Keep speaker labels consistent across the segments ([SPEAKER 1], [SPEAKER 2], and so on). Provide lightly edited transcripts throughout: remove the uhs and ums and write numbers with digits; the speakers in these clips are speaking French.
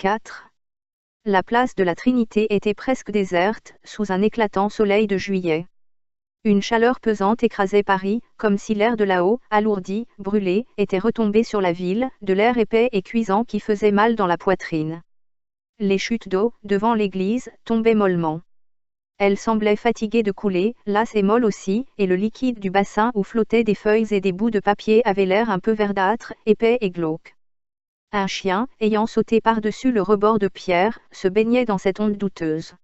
[SPEAKER 1] 4. La place de la Trinité était presque déserte, sous un éclatant soleil de juillet. Une chaleur pesante écrasait Paris, comme si l'air de là-haut, alourdi, brûlé, était retombé sur la ville, de l'air épais et cuisant qui faisait mal dans la poitrine. Les chutes d'eau, devant l'église, tombaient mollement. Elles semblaient fatiguées de couler, lasses et molles aussi, et le liquide du bassin où flottaient des feuilles et des bouts de papier avait l'air un peu verdâtre, épais et glauque. Un chien, ayant sauté par-dessus le rebord de pierre, se baignait dans cette onde douteuse.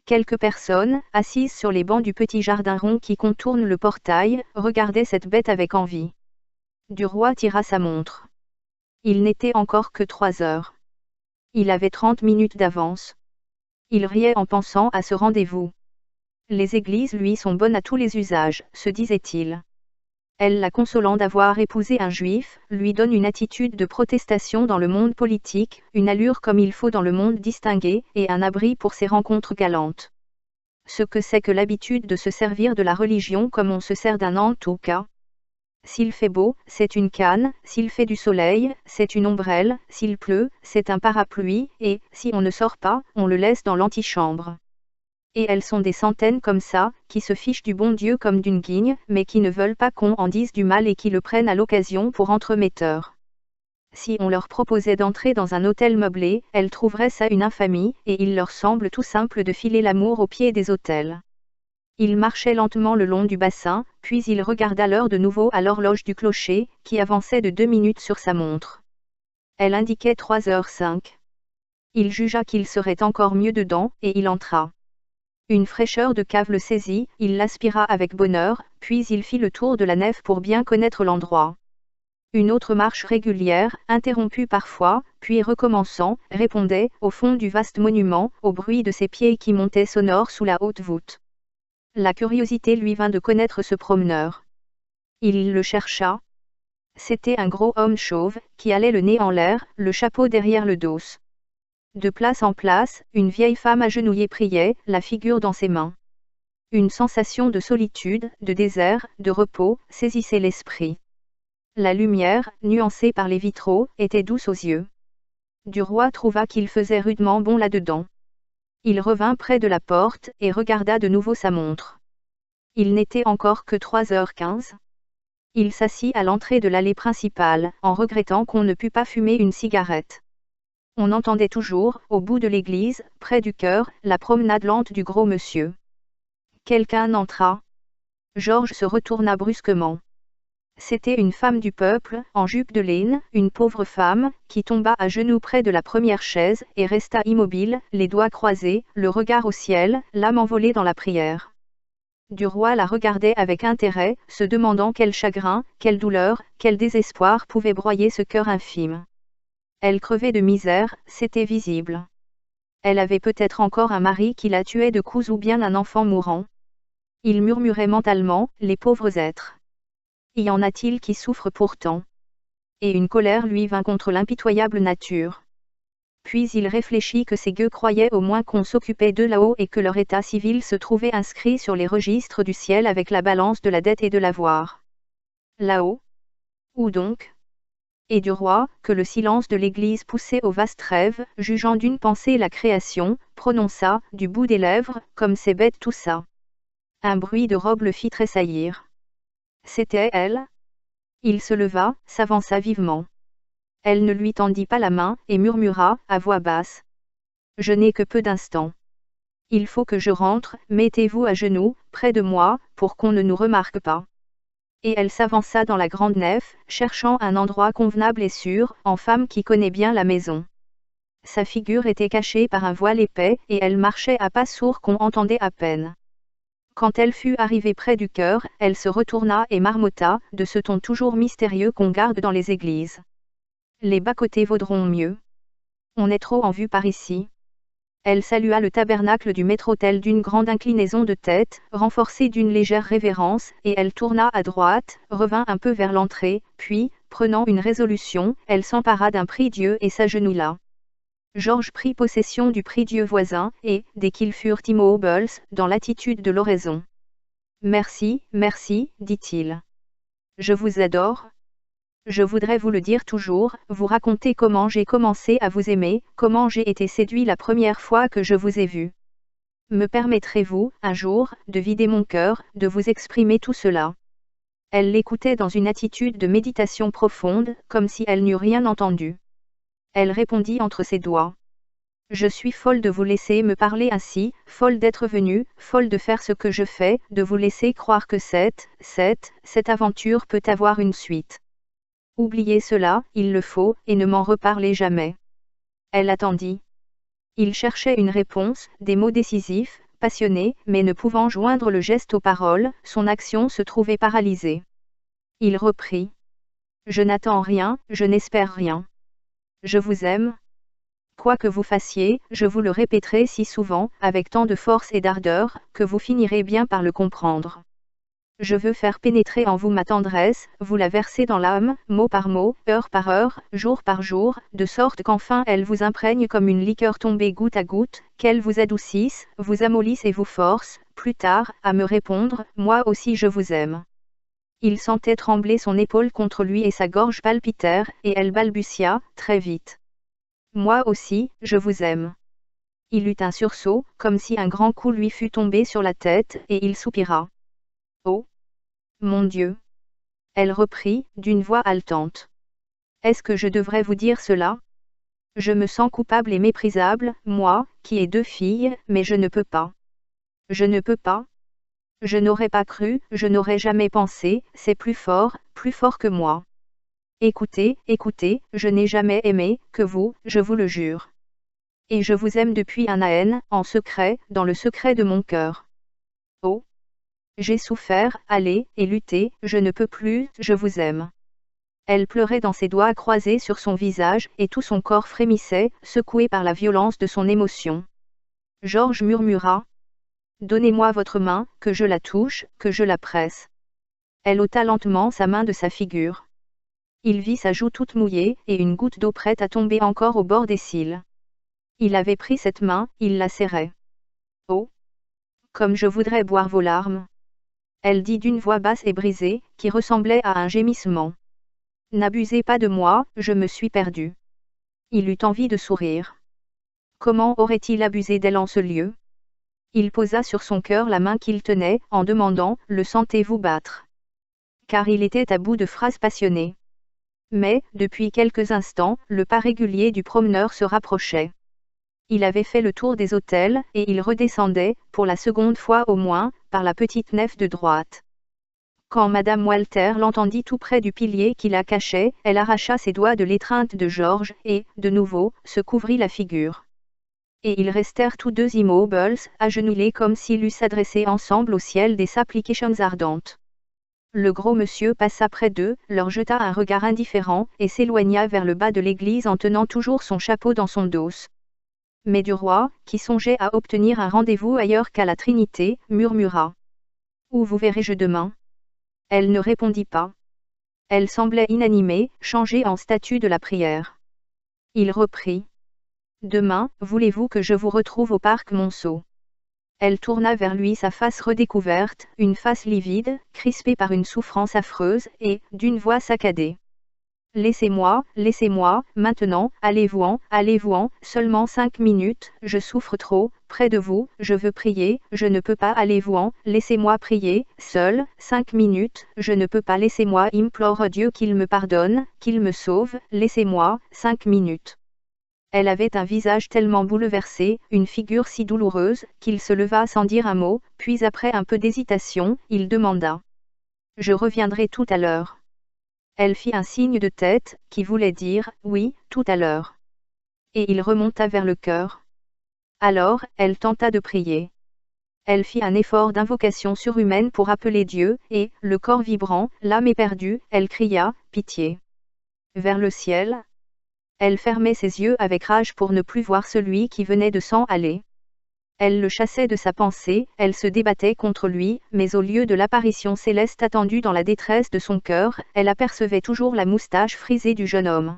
[SPEAKER 1] Quelques personnes, assises sur les bancs du petit jardin rond qui contourne le portail, regardaient cette bête avec envie. Duroy tira sa montre. Il n'était encore que 3 heures. Il avait 30 minutes d'avance. Il riait en pensant à ce rendez-vous. Les églises lui sont bonnes à tous les usages, se disait-il. Elle la consolant d'avoir épousé un juif, lui donne une attitude de protestation dans le monde politique, une allure comme il faut dans le monde distingué, et un abri pour ses rencontres galantes. Ce que c'est que l'habitude de se servir de la religion comme on se sert d'un en tout cas. S'il fait beau, c'est une canne, s'il fait du soleil, c'est une ombrelle, s'il pleut, c'est un parapluie, et, si on ne sort pas, on le laisse dans l'antichambre. Et elles sont des centaines comme ça, qui se fichent du bon Dieu comme d'une guigne, mais qui ne veulent pas qu'on en dise du mal et qui le prennent à l'occasion pour entremetteurs. Si on leur proposait d'entrer dans un hôtel meublé, elles trouveraient ça une infamie, et il leur semble tout simple de filer l'amour au pied des hôtels. Il marchait lentement le long du bassin, puis il regarda l'heure de nouveau à l'horloge du clocher, qui avançait de 2 minutes sur sa montre. Elle indiquait 3h05. Il jugea qu'il serait encore mieux dedans, et il entra. Une fraîcheur de cave le saisit, il l'aspira avec bonheur, puis il fit le tour de la nef pour bien connaître l'endroit. Une autre marche régulière, interrompue parfois, puis recommençant, répondait, au fond du vaste monument, au bruit de ses pieds qui montaient sonores sous la haute voûte. La curiosité lui vint de connaître ce promeneur. Il le chercha. C'était un gros homme chauve, qui allait le nez en l'air, le chapeau derrière le dos. De place en place, une vieille femme agenouillée priait, la figure dans ses mains. Une sensation de solitude, de désert, de repos, saisissait l'esprit. La lumière, nuancée par les vitraux, était douce aux yeux. Duroy trouva qu'il faisait rudement bon là-dedans. Il revint près de la porte, et regarda de nouveau sa montre. Il n'était encore que 3h15. Il s'assit à l'entrée de l'allée principale, en regrettant qu'on ne pût pas fumer une cigarette. On entendait toujours, au bout de l'église, près du chœur, la promenade lente du gros monsieur. Quelqu'un entra. Georges se retourna brusquement. C'était une femme du peuple, en jupe de laine, une pauvre femme, qui tomba à genoux près de la première chaise, et resta immobile, les doigts croisés, le regard au ciel, l'âme envolée dans la prière. Duroy la regardait avec intérêt, se demandant quel chagrin, quelle douleur, quel désespoir pouvait broyer ce cœur infime. Elle crevait de misère, c'était visible. Elle avait peut-être encore un mari qui la tuait de coups ou bien un enfant mourant. Il murmurait mentalement, les pauvres êtres. Y en a-t-il qui souffrent pourtant? Et une colère lui vint contre l'impitoyable nature. Puis il réfléchit que ces gueux croyaient au moins qu'on s'occupait d'eux là-haut et que leur état civil se trouvait inscrit sur les registres du ciel avec la balance de la dette et de l'avoir. Là-haut? Où donc? Et Duroy, que le silence de l'église poussait au vaste rêve, jugeant d'une pensée la création, prononça, du bout des lèvres, comme c'est bête tout ça. Un bruit de robe le fit tressaillir. C'était elle? Il se leva, s'avança vivement. Elle ne lui tendit pas la main, et murmura, à voix basse. Je n'ai que peu d'instants. Il faut que je rentre, mettez-vous à genoux, près de moi, pour qu'on ne nous remarque pas. Et elle s'avança dans la grande nef, cherchant un endroit convenable et sûr, en femme qui connaît bien la maison. Sa figure était cachée par un voile épais, et elle marchait à pas sourds qu'on entendait à peine. Quand elle fut arrivée près du chœur, elle se retourna et marmotta, de ce ton toujours mystérieux qu'on garde dans les églises. Les bas-côtés vaudront mieux. On est trop en vue par ici. Elle salua le tabernacle du maître-autel d'une grande inclinaison de tête, renforcée d'une légère révérence, et elle tourna à droite, revint un peu vers l'entrée, puis, prenant une résolution, elle s'empara d'un prie-dieu et s'agenouilla. Georges prit possession du prie-dieu voisin, et, dès qu'ils furent immobiles, dans l'attitude de l'oraison. « Merci, merci, dit-il. Je vous adore. Je voudrais vous le dire toujours, vous raconter comment j'ai commencé à vous aimer, comment j'ai été séduit la première fois que je vous ai vu. Me permettrez-vous, un jour, de vider mon cœur, de vous exprimer tout cela? Elle l'écoutait dans une attitude de méditation profonde, comme si elle n'eût rien entendu. Elle répondit entre ses doigts. Je suis folle de vous laisser me parler ainsi, folle d'être venue, folle de faire ce que je fais, de vous laisser croire que cette aventure peut avoir une suite. Oubliez cela, il le faut, et ne m'en reparlez jamais. Elle attendit. Il cherchait une réponse, des mots décisifs, passionnés, mais ne pouvant joindre le geste aux paroles, son action se trouvait paralysée. Il reprit. Je n'attends rien, je n'espère rien. Je vous aime. Quoi que vous fassiez, je vous le répéterai si souvent, avec tant de force et d'ardeur, que vous finirez bien par le comprendre. Je veux faire pénétrer en vous ma tendresse, vous la verser dans l'âme, mot par mot, heure par heure, jour par jour, de sorte qu'enfin elle vous imprègne comme une liqueur tombée goutte à goutte, qu'elle vous adoucisse, vous amollisse et vous force, plus tard, à me répondre, moi aussi je vous aime. Il sentait trembler son épaule contre lui et sa gorge palpitèrent, et elle balbutia, très vite. Moi aussi, je vous aime. Il eut un sursaut, comme si un grand coup lui fût tombé sur la tête, et il soupira. Oh! Mon Dieu! Elle reprit, d'une voix haletante. Est-ce que je devrais vous dire cela? Je me sens coupable et méprisable, moi, qui ai 2 filles, mais je ne peux pas. Je ne peux pas. Je n'aurais pas cru, je n'aurais jamais pensé, c'est plus fort que moi. Écoutez, écoutez, je n'ai jamais aimé, que vous, je vous le jure. Et je vous aime depuis un an, en secret, dans le secret de mon cœur. Oh! J'ai souffert, allez, et lutté, je ne peux plus, je vous aime. Elle pleurait dans ses doigts croisés sur son visage, et tout son corps frémissait, secoué par la violence de son émotion. Georges murmura. Donnez-moi votre main, que je la touche, que je la presse. Elle ôta lentement sa main de sa figure. Il vit sa joue toute mouillée, et une goutte d'eau prête à tomber encore au bord des cils. Il avait pris cette main, il la serrait. Oh! Comme je voudrais boire vos larmes. Elle dit d'une voix basse et brisée, qui ressemblait à un gémissement. N'abusez pas de moi, je me suis perdu. Il eut envie de sourire. Comment aurait-il abusé d'elle en ce lieu? Il posa sur son cœur la main qu'il tenait, en demandant, le sentez-vous battre? Car il était à bout de phrases passionnées. Mais, depuis quelques instants, le pas régulier du promeneur se rapprochait. Il avait fait le tour des hôtels, et il redescendait, pour la seconde fois au moins, par la petite nef de droite. Quand Madame Walter l'entendit tout près du pilier qui la cachait, elle arracha ses doigts de l'étreinte de Georges, et, de nouveau, se couvrit la figure. Et ils restèrent tous deux immobiles, agenouillés comme s'ils eussent adressé ensemble au ciel des supplications ardentes. Le gros monsieur passa près d'eux, leur jeta un regard indifférent, et s'éloigna vers le bas de l'église en tenant toujours son chapeau dans son dos. Mais du roi, qui songeait à obtenir un rendez-vous ailleurs qu'à la Trinité, murmura. Où vous verrai-je demain? Elle ne répondit pas. Elle semblait inanimée, changée en statue de la prière. Il reprit. Demain, voulez-vous que je vous retrouve au parc Monceau? Elle tourna vers lui sa face redécouverte, une face livide, crispée par une souffrance affreuse, et, d'une voix saccadée. Laissez-moi, maintenant, allez-vous-en, seulement 5 minutes, je souffre trop, près de vous, je veux prier, je ne peux pas, allez-vous-en, laissez-moi prier, seul, 5 minutes, je ne peux pas, laissez-moi, implore Dieu qu'il me pardonne, qu'il me sauve, laissez-moi, 5 minutes. Elle avait un visage tellement bouleversé, une figure si douloureuse, qu'il se leva sans dire un mot, puis après un peu d'hésitation, il demanda. Je reviendrai tout à l'heure. Elle fit un signe de tête, qui voulait dire « oui, tout à l'heure ». Et il remonta vers le chœur. Alors, elle tenta de prier. Elle fit un effort d'invocation surhumaine pour appeler Dieu, et, le corps vibrant, l'âme éperdue, elle cria « pitié ». Vers le ciel. Elle fermait ses yeux avec rage pour ne plus voir celui qui venait de s'en aller. Elle le chassait de sa pensée, elle se débattait contre lui, mais au lieu de l'apparition céleste attendue dans la détresse de son cœur, elle apercevait toujours la moustache frisée du jeune homme.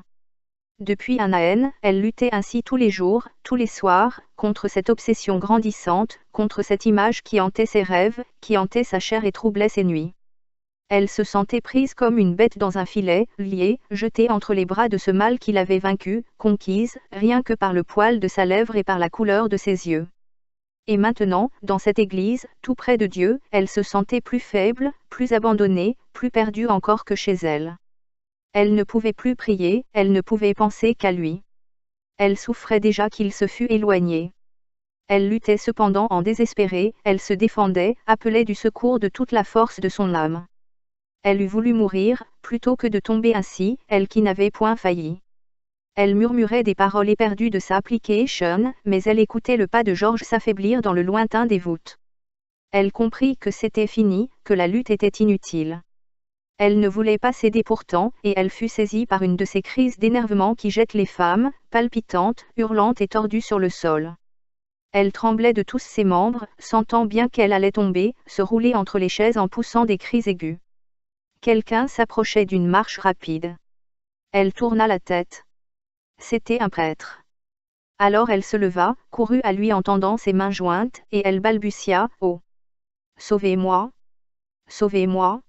[SPEAKER 1] Depuis un an, elle luttait ainsi tous les jours, tous les soirs, contre cette obsession grandissante, contre cette image qui hantait ses rêves, qui hantait sa chair et troublait ses nuits. Elle se sentait prise comme une bête dans un filet, liée, jetée entre les bras de ce mal qui l'avait vaincue, conquise, rien que par le poil de sa lèvre et par la couleur de ses yeux. Et maintenant, dans cette église, tout près de Dieu, elle se sentait plus faible, plus abandonnée, plus perdue encore que chez elle. Elle ne pouvait plus prier, elle ne pouvait penser qu'à lui. Elle souffrait déjà qu'il se fût éloigné. Elle luttait cependant en désespérée, elle se défendait, appelait du secours de toute la force de son âme. Elle eût voulu mourir, plutôt que de tomber ainsi, elle qui n'avait point failli. Elle murmurait des paroles éperdues de sa application, mais elle écoutait le pas de Georges s'affaiblir dans le lointain des voûtes. Elle comprit que c'était fini, que la lutte était inutile. Elle ne voulait pas céder pourtant, et elle fut saisie par une de ces crises d'énervement qui jettent les femmes, palpitantes, hurlantes et tordues sur le sol. Elle tremblait de tous ses membres, sentant bien qu'elle allait tomber, se rouler entre les chaises en poussant des cris aigus. Quelqu'un s'approchait d'une marche rapide. Elle tourna la tête. C'était un prêtre. Alors elle se leva, courut à lui en tendant ses mains jointes, et elle balbutia, « Oh! Sauvez-moi! Sauvez-moi »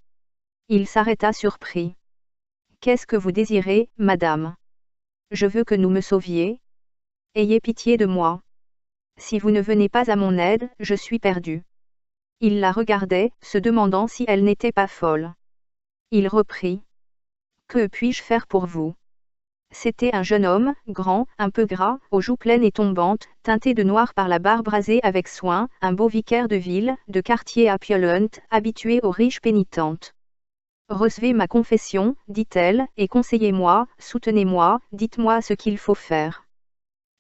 [SPEAKER 1] Il s'arrêta surpris. « Qu'est-ce que vous désirez, madame ? Je veux que nous me sauviez. Ayez pitié de moi. Si vous ne venez pas à mon aide, je suis perdu. » Il la regardait, se demandant si elle n'était pas folle. Il reprit. « Que puis-je faire pour vous ? » C'était un jeune homme, grand, un peu gras, aux joues pleines et tombantes, teinté de noir par la barbe rasée avec soin, un beau vicaire de ville, de quartier à Piolenc, habitué aux riches pénitentes. « Recevez ma confession, dit-elle, et conseillez-moi, soutenez-moi, dites-moi ce qu'il faut faire. »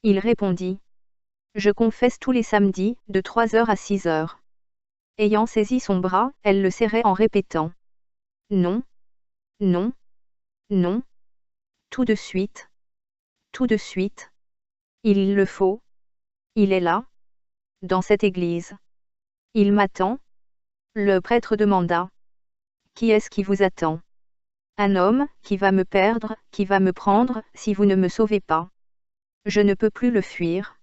[SPEAKER 1] Il répondit. « Je confesse tous les samedis, de 3 heures à 6 heures. » Ayant saisi son bras, elle le serrait en répétant. « Non. Non. Non. Tout de suite. Tout de suite. Il le faut. Il est là. Dans cette église. Il m'attend. » Le prêtre demanda. « Qui est-ce qui vous attend ? » « Un homme, qui va me perdre, qui va me prendre, si vous ne me sauvez pas. Je ne peux plus le fuir.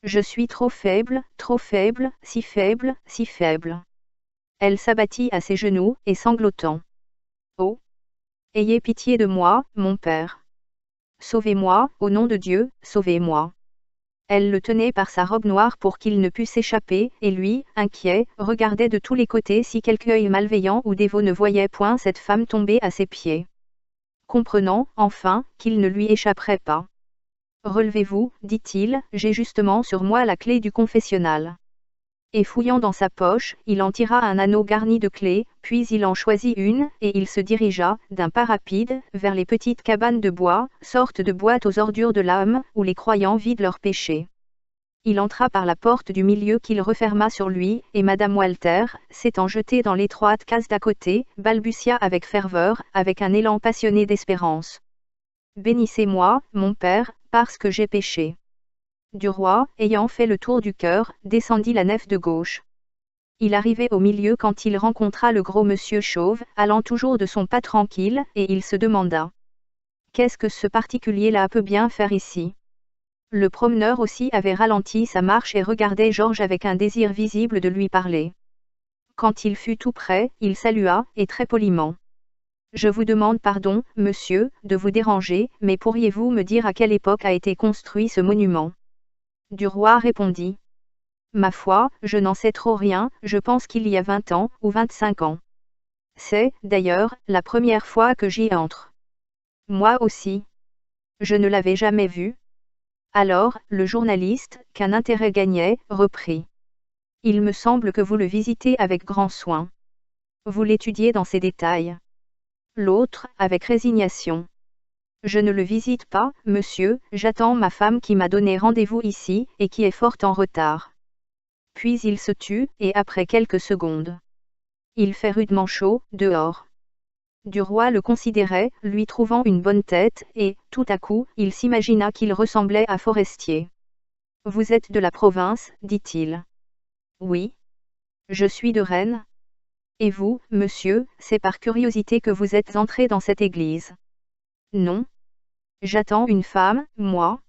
[SPEAKER 1] Je suis trop faible, si faible, si faible. » Elle s'abattit à ses genoux, et sanglotant. « Oh! Ayez pitié de moi, mon père. Sauvez-moi, au nom de Dieu, sauvez-moi. » Elle le tenait par sa robe noire pour qu'il ne pût s'échapper, et lui, inquiet, regardait de tous les côtés si quelque œil malveillant ou dévot ne voyait point cette femme tomber à ses pieds. Comprenant, enfin, qu'il ne lui échapperait pas. « Relevez-vous, dit-il, j'ai justement sur moi la clé du confessionnal. » Et fouillant dans sa poche, il en tira un anneau garni de clés, puis il en choisit une, et il se dirigea, d'un pas rapide, vers les petites cabanes de bois, sorte de boîtes aux ordures de l'âme, où les croyants vident leurs péchés. Il entra par la porte du milieu qu'il referma sur lui, et Madame Walter, s'étant jetée dans l'étroite case d'à côté, balbutia avec ferveur, avec un élan passionné d'espérance. « Bénissez-moi, mon père, parce que j'ai péché. » Du roi, ayant fait le tour du chœur, descendit la nef de gauche. Il arrivait au milieu quand il rencontra le gros monsieur chauve, allant toujours de son pas tranquille, et il se demanda. Qu'est-ce que ce particulier-là peut bien faire ici ? Le promeneur aussi avait ralenti sa marche et regardait Georges avec un désir visible de lui parler. Quand il fut tout près, il salua, et très poliment. « Je vous demande pardon, monsieur, de vous déranger, mais pourriez-vous me dire à quelle époque a été construit ce monument ? » Du roi répondit. « Ma foi, je n'en sais trop rien, je pense qu'il y a 20 ans, ou 25 ans. C'est, d'ailleurs, la première fois que j'y entre. » « Moi aussi. Je ne l'avais jamais vu. » Alors, le journaliste, qu'un intérêt gagnait, reprit. « Il me semble que vous le visitez avec grand soin. Vous l'étudiez dans ses détails. » L'autre, avec résignation. « Je ne le visite pas, monsieur, j'attends ma femme qui m'a donné rendez-vous ici, et qui est fort en retard. » Puis il se tut, et après quelques secondes. Il fait rudement chaud, dehors. Du roi le considérait, lui trouvant une bonne tête, et, tout à coup, il s'imagina qu'il ressemblait à Forestier. « Vous êtes de la province, dit-il. »« Oui. Je suis de Rennes. »« Et vous, monsieur, c'est par curiosité que vous êtes entré dans cette église. »« Non. J'attends une femme, moi. »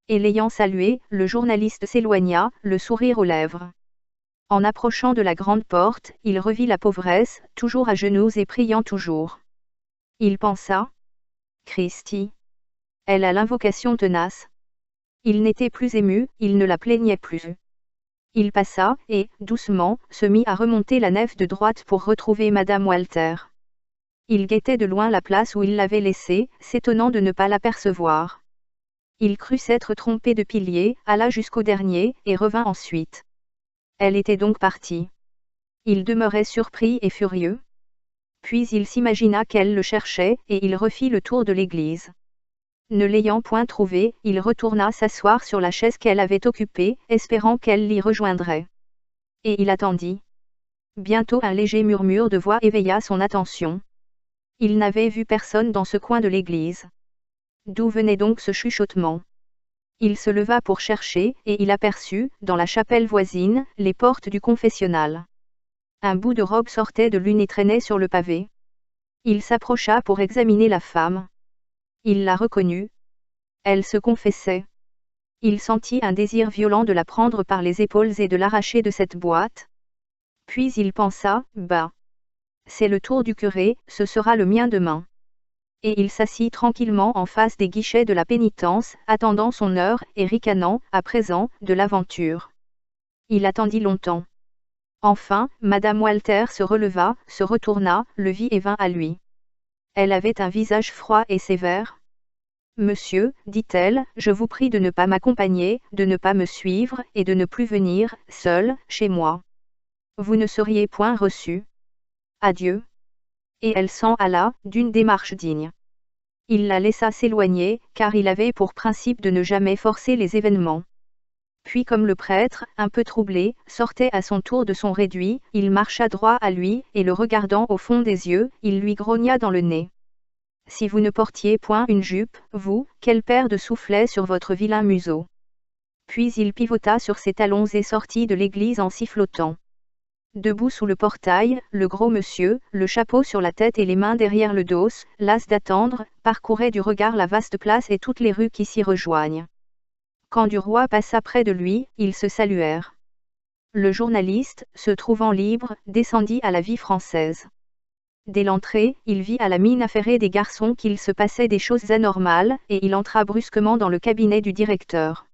[SPEAKER 1] Et l'ayant salué, le journaliste s'éloigna, le sourire aux lèvres. En approchant de la grande porte, il revit la pauvresse, toujours à genoux et priant toujours. Il pensa. Christi. Elle a l'invocation tenace. Il n'était plus ému, il ne la plaignait plus. Il passa, et, doucement, se mit à remonter la nef de droite pour retrouver Madame Walter. Il guettait de loin la place où il l'avait laissée, s'étonnant de ne pas l'apercevoir. Il crut s'être trompé de pilier, alla jusqu'au dernier, et revint ensuite. Elle était donc partie. Il demeurait surpris et furieux. Puis il s'imagina qu'elle le cherchait, et il refit le tour de l'église. Ne l'ayant point trouvée, il retourna s'asseoir sur la chaise qu'elle avait occupée, espérant qu'elle l'y rejoindrait. Et il attendit. Bientôt un léger murmure de voix éveilla son attention. Il n'avait vu personne dans ce coin de l'église. D'où venait donc ce chuchotement? Il se leva pour chercher, et il aperçut, dans la chapelle voisine, les portes du confessionnal. Un bout de robe sortait de l'une et traînait sur le pavé. Il s'approcha pour examiner la femme. Il la reconnut. Elle se confessait. Il sentit un désir violent de la prendre par les épaules et de l'arracher de cette boîte. Puis il pensa, bah. C'est le tour du curé, ce sera le mien demain. Et il s'assit tranquillement en face des guichets de la pénitence, attendant son heure, et ricanant, à présent, de l'aventure. Il attendit longtemps. Enfin, Madame Walter se releva, se retourna, le vit et vint à lui. Elle avait un visage froid et sévère. Monsieur, dit-elle, je vous prie de ne pas m'accompagner, de ne pas me suivre, et de ne plus venir, seul, chez moi. Vous ne seriez point reçu. Adieu. Et elle s'en alla, d'une démarche digne. Il la laissa s'éloigner, car il avait pour principe de ne jamais forcer les événements. Puis comme le prêtre, un peu troublé, sortait à son tour de son réduit, il marcha droit à lui, et le regardant au fond des yeux, il lui grogna dans le nez. Si vous ne portiez point une jupe, vous, quelle paire de soufflets sur votre vilain museau. Puis il pivota sur ses talons et sortit de l'église en sifflotant. Debout sous le portail, le gros monsieur, le chapeau sur la tête et les mains derrière le dos, las d'attendre, parcourait du regard la vaste place et toutes les rues qui s'y rejoignent. Quand Duroy passa près de lui, ils se saluèrent. Le journaliste, se trouvant libre, descendit à la vie française. Dès l'entrée, il vit à la mine affairée des garçons qu'il se passait des choses anormales, et il entra brusquement dans le cabinet du directeur.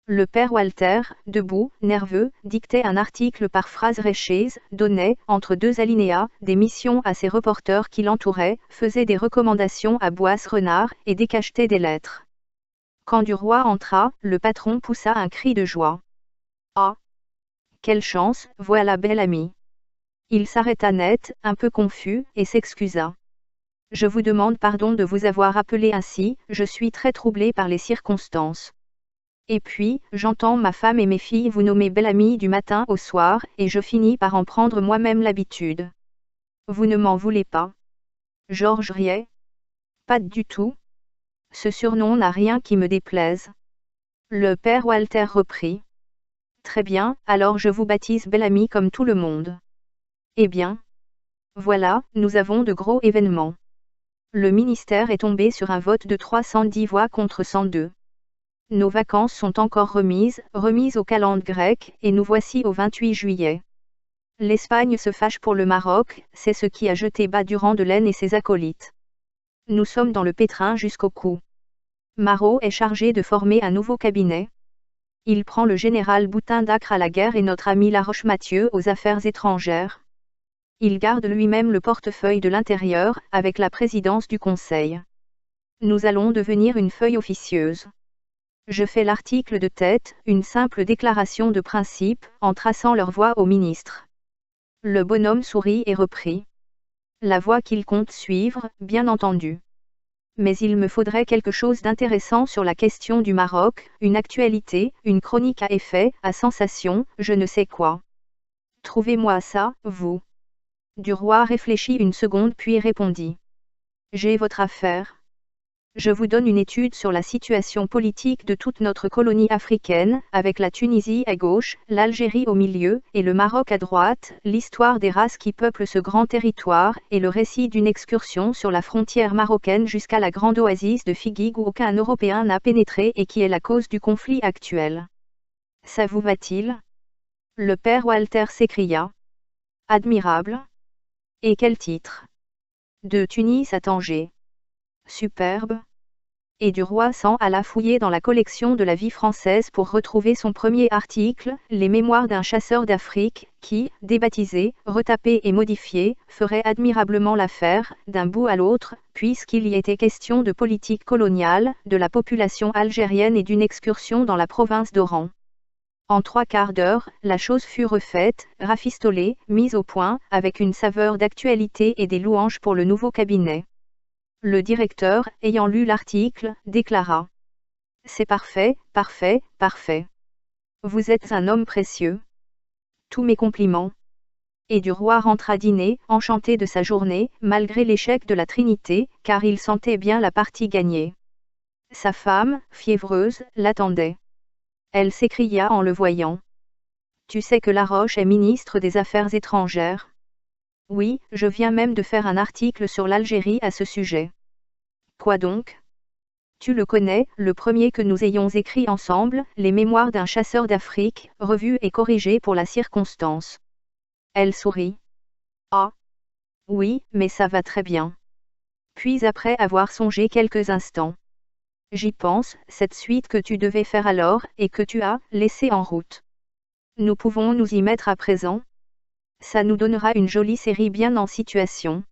[SPEAKER 1] Le père Walter, debout, nerveux, dictait un article par phrases réchées, donnait, entre deux alinéas, des missions à ses reporters qui l'entouraient, faisait des recommandations à Boisse-Renard, et décachetait des lettres. Quand Duroy entra, le patron poussa un cri de joie. Ah! Quelle chance, voilà belle amie! Il s'arrêta net, un peu confus, et s'excusa. Je vous demande pardon de vous avoir appelé ainsi, je suis très troublé par les circonstances. Et puis, j'entends ma femme et mes filles vous nommer belle amie du matin au soir, et je finis par en prendre moi-même l'habitude. Vous ne m'en voulez pas? Georges riait. Pas du tout. Ce surnom n'a rien qui me déplaise. Le père Walter reprit. Très bien, alors je vous baptise belle amie comme tout le monde. Eh bien. Voilà, nous avons de gros événements. Le ministère est tombé sur un vote de 310 voix contre 102. Nos vacances sont encore remises au calende grec, et nous voici au 28 juillet. L'Espagne se fâche pour le Maroc, c'est ce qui a jeté bas Durand de Leyne et ses acolytes. Nous sommes dans le pétrin jusqu'au cou. Marot est chargé de former un nouveau cabinet. Il prend le général Boutin d'Acre à la guerre et notre ami Laroche-Mathieu aux affaires étrangères. Il garde lui-même le portefeuille de l'Intérieur, avec la présidence du Conseil. Nous allons devenir une feuille officieuse. Je fais l'article de tête, une simple déclaration de principe, en traçant leur voie au ministre. Le bonhomme sourit et reprit. La voie qu'il compte suivre, bien entendu. Mais il me faudrait quelque chose d'intéressant sur la question du Maroc, une actualité, une chronique à effet, à sensation, je ne sais quoi. Trouvez-moi ça, vous. Duroy réfléchit une seconde puis répondit. J'ai votre affaire. Je vous donne une étude sur la situation politique de toute notre colonie africaine, avec la Tunisie à gauche, l'Algérie au milieu, et le Maroc à droite, l'histoire des races qui peuplent ce grand territoire, et le récit d'une excursion sur la frontière marocaine jusqu'à la grande oasis de Figuig où aucun Européen n'a pénétré et qui est la cause du conflit actuel. Ça vous va-t-il? Le père Walter s'écria. Admirable. Et quel titre? De Tunis à Tanger. Superbe. Et du roi s'en alla fouiller dans la collection de la Vie française pour retrouver son premier article, Les Mémoires d'un chasseur d'Afrique, qui, débaptisé, retapé et modifié, ferait admirablement l'affaire, d'un bout à l'autre, puisqu'il y était question de politique coloniale, de la population algérienne et d'une excursion dans la province d'Oran. En 3/4 d'heure, la chose fut refaite, rafistolée, mise au point, avec une saveur d'actualité et des louanges pour le nouveau cabinet. Le directeur, ayant lu l'article, déclara. C'est parfait, parfait, parfait. Vous êtes un homme précieux. Tous mes compliments. Et du roi rentra dîner, enchanté de sa journée, malgré l'échec de la Trinité, car il sentait bien la partie gagnée. Sa femme, fiévreuse, l'attendait. Elle s'écria en le voyant. Tu sais que Laroche est ministre des Affaires étrangères. Oui, je viens même de faire un article sur l'Algérie à ce sujet. Quoi donc? Tu le connais, le premier que nous ayons écrit ensemble, Les Mémoires d'un chasseur d'Afrique, revu et corrigé pour la circonstance. Elle sourit. Ah! Oui, mais ça va très bien. Puis après avoir songé quelques instants. J'y pense, cette suite que tu devais faire alors, et que tu as laissée en route. Nous pouvons nous y mettre à présent? Ça nous donnera une jolie série bien en situation.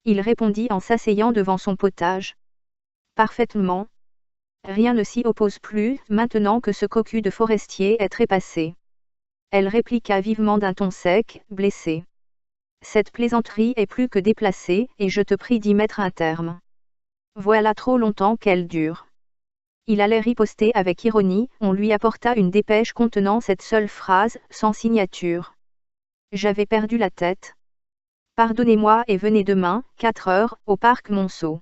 [SPEAKER 1] Il répondit en s'asseyant devant son potage. Parfaitement. Rien ne s'y oppose plus, maintenant que ce cocu de forestier est trépassé. Elle répliqua vivement d'un ton sec, blessé. Cette plaisanterie est plus que déplacée, et je te prie d'y mettre un terme. Voilà trop longtemps qu'elle dure. Il allait riposter avec ironie, on lui apporta une dépêche contenant cette seule phrase, sans signature. J'avais perdu la tête. Pardonnez-moi et venez demain, 4 heures, au parc Monceau.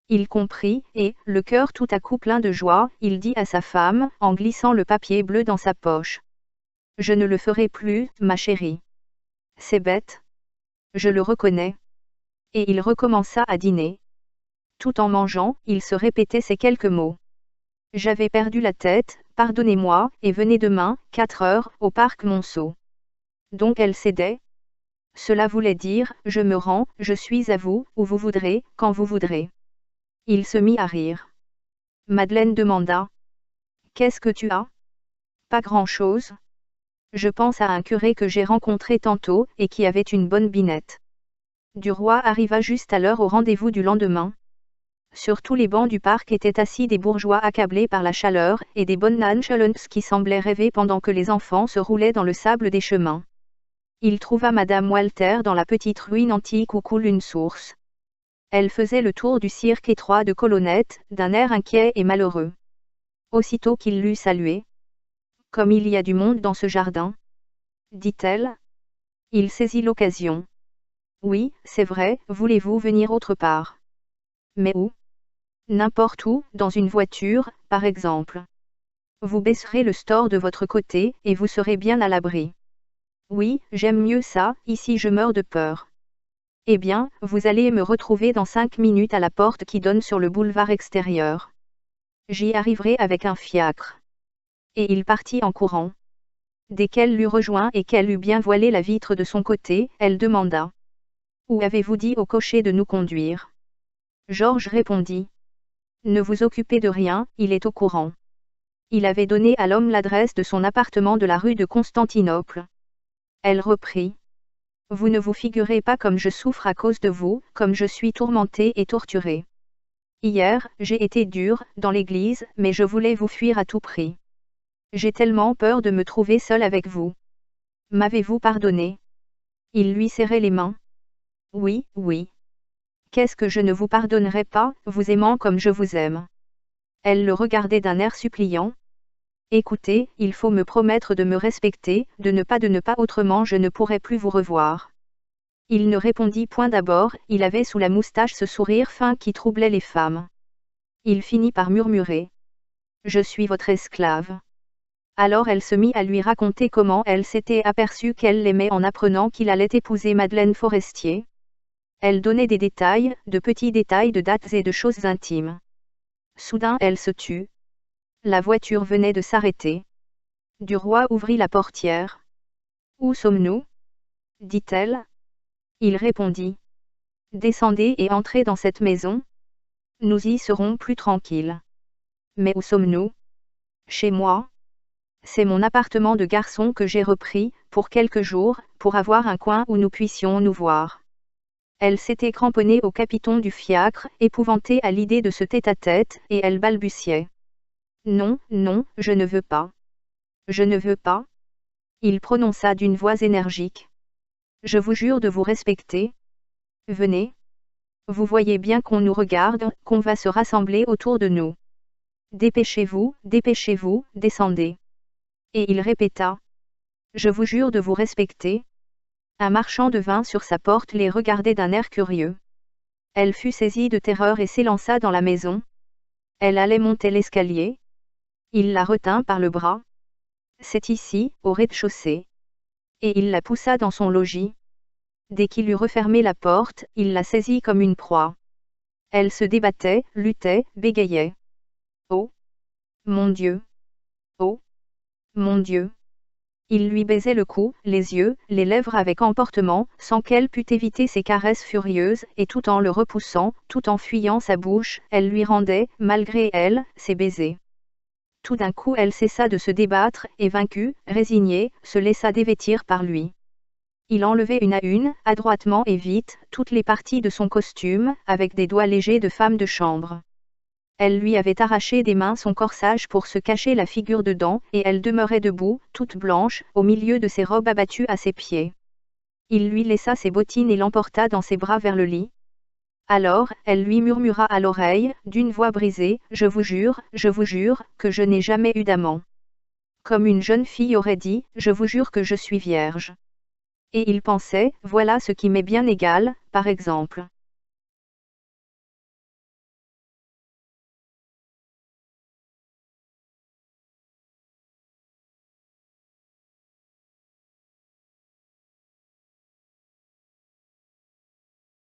[SPEAKER 1] Il comprit, et, le cœur tout à coup plein de joie, il dit à sa femme, en glissant le papier bleu dans sa poche. Je ne le ferai plus, ma chérie. C'est bête. Je le reconnais. Et il recommença à dîner. Tout en mangeant, il se répétait ces quelques mots. J'avais perdu la tête, pardonnez-moi, et venez demain, 4 heures, au parc Monceau. Donc elle cédait. Cela voulait dire, je me rends, je suis à vous, où vous voudrez, quand vous voudrez. Il se mit à rire. Madeleine demanda. Qu'est-ce que tu as? Pas grand-chose. Je pense à un curé que j'ai rencontré tantôt, et qui avait une bonne binette. Du roi arriva juste à l'heure au rendez-vous du lendemain. Sur tous les bancs du parc étaient assis des bourgeois accablés par la chaleur, et des bonnes nonchalants qui semblaient rêver pendant que les enfants se roulaient dans le sable des chemins. Il trouva Madame Walter dans la petite ruine antique où coule une source. Elle faisait le tour du cirque étroit de colonnettes, d'un air inquiet et malheureux. Aussitôt qu'il l'eut salué. Comme il y a du monde dans ce jardin, dit-elle. Il saisit l'occasion. Oui, c'est vrai, voulez-vous venir autre part? Mais où? N'importe où, dans une voiture, par exemple. Vous baisserez le store de votre côté, et vous serez bien à l'abri. Oui, j'aime mieux ça, ici je meurs de peur. Eh bien, vous allez me retrouver dans 5 minutes à la porte qui donne sur le boulevard extérieur. J'y arriverai avec un fiacre. Et il partit en courant. Dès qu'elle l'eut rejoint et qu'elle eut bien voilé la vitre de son côté, elle demanda. Où avez-vous dit au cocher de nous conduire? Georges répondit. Ne vous occupez de rien, il est au courant. Il avait donné à l'homme l'adresse de son appartement de la rue de Constantinople. Elle reprit. Vous ne vous figurez pas comme je souffre à cause de vous, comme je suis tourmentée et torturée. Hier, j'ai été dure, dans l'église, mais je voulais vous fuir à tout prix. J'ai tellement peur de me trouver seule avec vous. M'avez-vous pardonné? Il lui serrait les mains. Oui, oui. Qu'est-ce que je ne vous pardonnerai pas, vous aimant comme je vous aime? Elle le regardait d'un air suppliant. Écoutez, il faut me promettre de me respecter, de ne pas autrement je ne pourrai plus vous revoir. Il ne répondit point d'abord, il avait sous la moustache ce sourire fin qui troublait les femmes. Il finit par murmurer. Je suis votre esclave. Alors elle se mit à lui raconter comment elle s'était aperçue qu'elle l'aimait en apprenant qu'il allait épouser Madeleine Forestier. Elle donnait des détails, de petits détails de dates et de choses intimes. Soudain elle se tut. La voiture venait de s'arrêter. Du roi ouvrit la portière. Où sommes-nous? dit-elle. Il répondit. Descendez et entrez dans cette maison. Nous y serons plus tranquilles. Mais où sommes-nous? Chez moi. C'est mon appartement de garçon que j'ai repris, pour quelques jours, pour avoir un coin où nous puissions nous voir. Elle s'était cramponnée au capiton du fiacre, épouvantée à l'idée de ce tête-à-tête, et elle balbutiait. Non, non, je ne veux pas. Je ne veux pas. Il prononça d'une voix énergique. Je vous jure de vous respecter. Venez. Vous voyez bien qu'on nous regarde, qu'on va se rassembler autour de nous. Dépêchez-vous, descendez. Et il répéta. Je vous jure de vous respecter. Un marchand de vin sur sa porte les regardait d'un air curieux. Elle fut saisie de terreur et s'élança dans la maison. Elle allait monter l'escalier. Il la retint par le bras. C'est ici, au rez-de-chaussée. Et il la poussa dans son logis. Dès qu'il eut refermé la porte, il la saisit comme une proie. Elle se débattait, luttait, bégayait. Oh! Mon Dieu! Oh! Mon Dieu! Il lui baisait le cou, les yeux, les lèvres avec emportement, sans qu'elle pût éviter ses caresses furieuses, et tout en le repoussant, tout en fuyant sa bouche, elle lui rendait, malgré elle, ses baisers. Tout d'un coup elle cessa de se débattre, et vaincue, résignée, se laissa dévêtir par lui. Il enlevait une à une, adroitement et vite, toutes les parties de son costume, avec des doigts légers de femme de chambre. Elle lui avait arraché des mains son corsage pour se cacher la figure dedans, et elle demeurait debout, toute blanche, au milieu de ses robes abattues à ses pieds. Il lui laissa ses bottines et l'emporta dans ses bras vers le lit. Alors, elle lui murmura à l'oreille, d'une voix brisée, je vous jure, que je n'ai jamais eu d'amant. Comme une jeune fille aurait dit, je vous jure que je suis vierge. Et il pensait, voilà ce qui m'est bien égal, par exemple.